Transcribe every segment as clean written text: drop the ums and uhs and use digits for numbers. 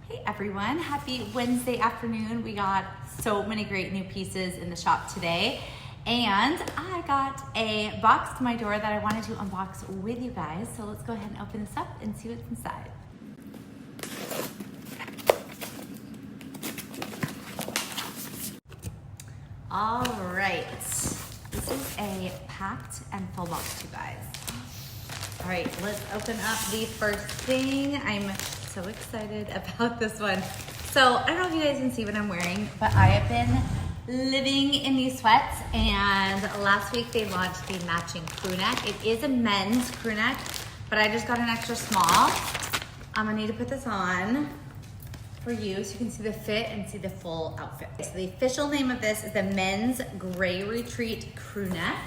Hey everyone, happy Wednesday afternoon. We got so many great new pieces in the shop today. And I got a box to my door that I wanted to unbox with you guys. So let's go ahead and open this up and see what's inside. All right, this is a packed and full box, you guys. All right, let's open up the first thing. I'm so excited about this one. So I don't know if you guys can see what I'm wearing, but I have been living in these sweats, and last week they launched the matching crew neck. It is a men's crew neck, but I just got an extra small. I'm gonna need to put this on for you so you can see the fit and see the full outfit. So the official name of this is the Men's Gray Retreat Crew Neck.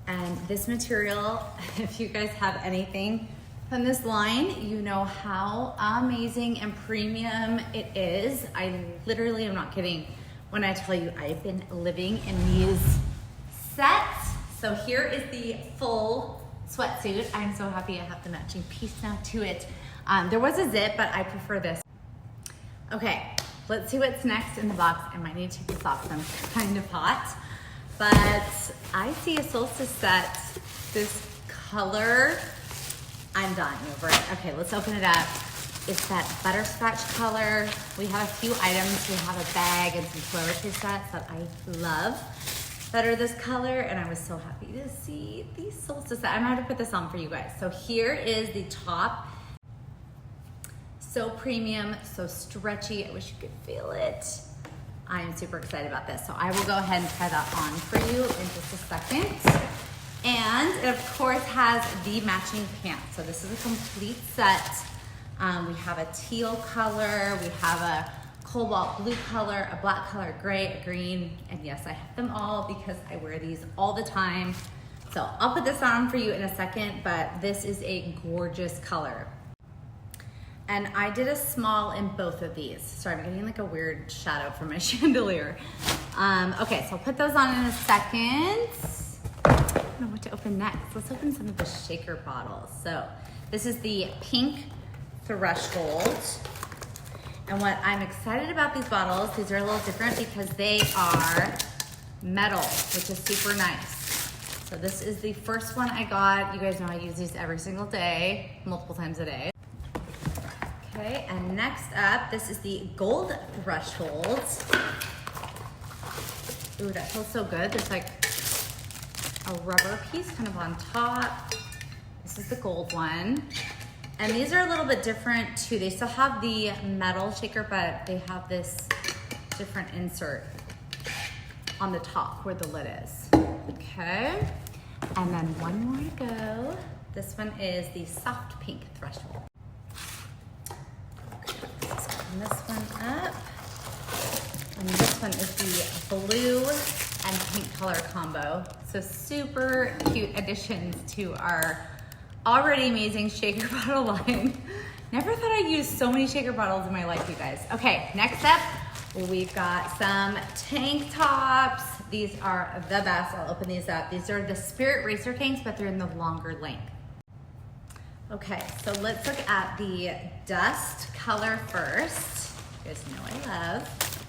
And this material, if you guys have anything from this line, you know how amazing and premium it is. I literally am not kidding when I tell you I've been living in these sets. So here is the full sweatsuit. I'm so happy I have the matching piece now to it. There was a zip, but I prefer this. Okay, let's see what's next in the box. I might need to take this off, I'm kind of hot. But I see a solstice set, this color, I'm dying over it. Okay, let's open it up. It's that butterscotch color. We have a few items. We have a bag and some toiletry sets that I love that are this color, and I was so happy to see these solstice sets. I'm gonna have to put this on for you guys. So here is the top. So premium, so stretchy. I wish you could feel it. I am super excited about this. So I will go ahead and try that on for you in just a second. And it of course has the matching pants. So this is a complete set. We have a teal color, we have a cobalt blue color, a black color, gray, a green, and yes, I have them all because I wear these all the time. So I'll put this on for you in a second, but this is a gorgeous color. And I did a small in both of these. Sorry, I'm getting like a weird shadow from my chandelier. Okay, so I'll put those on in a second. I don't know what to open next. Let's open some of the shaker bottles. So this is the pink threshold. And what I'm excited about these bottles, these are a little different because they are metal, which is super nice. So this is the first one I got. You guys know I use these every single day, multiple times a day. Okay, and next up, this is the gold threshold. Ooh, that feels so good. There's like a rubber piece kind of on top. This is the gold one. And these are a little bit different too. They still have the metal shaker, but they have this different insert on the top where the lid is. Okay, and then one more to go. This one is the soft pink threshold. This one up, and this one is the blue and pink color combo. So super cute additions to our already amazing shaker bottle line. Never thought I'd use so many shaker bottles in my life, you guys. Okay, next up, we've got some tank tops. These are the best. I'll open these up. These are the Spirit Racer tanks, but they're in the longer length. Okay, so let's look at the dust color first. You guys know I love.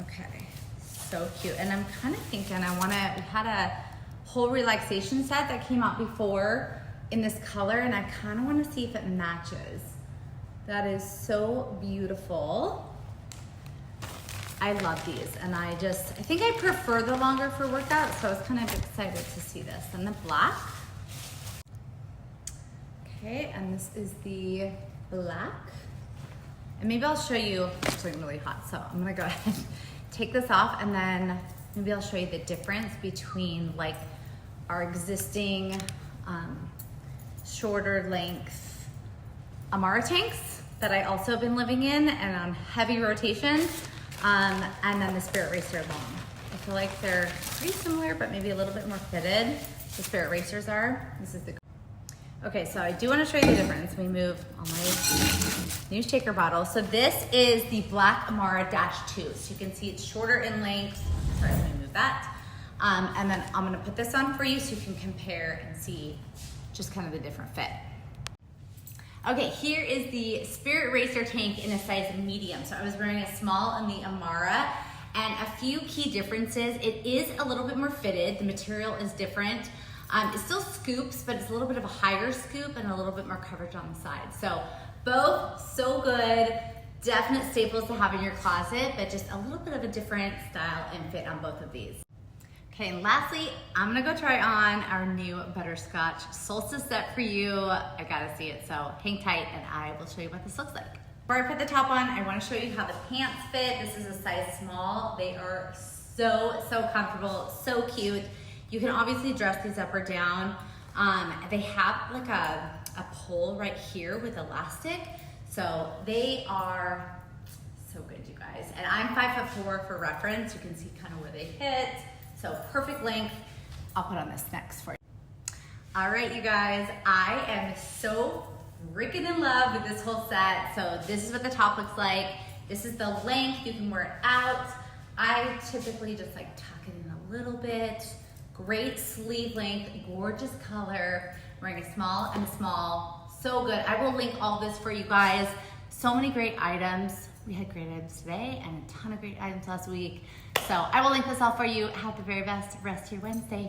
Okay, so cute. And I'm kind of thinking we had a whole relaxation set that came out before in this color, and I kind of want to see if it matches. That is so beautiful. I love these, and I think I prefer the longer for workouts, so I was kind of excited to see this. And the black. Okay, and this is the black. And maybe I'll show you, it's actually really hot, so I'm gonna go ahead and take this off, and then maybe I'll show you the difference between like our existing shorter length Amara tanks that I also have been living in and on heavy rotation, and then the Spirit Racer long. I feel like they're pretty similar, but maybe a little bit more fitted. The Spirit Racers are. This is the Okay, so I do want to show you the difference. We move on my new shaker bottle. So this is the Black Amara -2. So you can see it's shorter in length. Sorry, let me move that. And then I'm gonna put this on for you so you can compare and see just kind of the different fit. Okay, here is the Spirit Racer tank in a size medium. So I was wearing a small in the Amara, and a few key differences. It is a little bit more fitted. The material is different. It still scoops, but it's a little bit of a higher scoop and a little bit more coverage on the side. So both so good, definite staples to have in your closet, but just a little bit of a different style and fit on both of these. Okay, and lastly, I'm gonna go try on our new butterscotch solstice set for you. I gotta see it, so hang tight and I will show you what this looks like. Before I put the top on, I wanna show you how the pants fit. This is a size small. They are so comfortable, so cute. You can obviously dress these up or down. They have like a pole right here with elastic. So they are so good, you guys. And I'm 5'4" for reference. You can see kind of where they hit. So perfect length. I'll put on this next for you. All right, you guys, I am so freaking in love with this whole set. So this is what the top looks like. This is the length. You can wear it out. I typically just like tuck it in a little bit. Great sleeve length, gorgeous color. Wearing a small and a small, so good. I will link all this for you guys. So many great items. We had great items today and a ton of great items last week. So I will link this all for you. Have the very best rest of your Wednesday.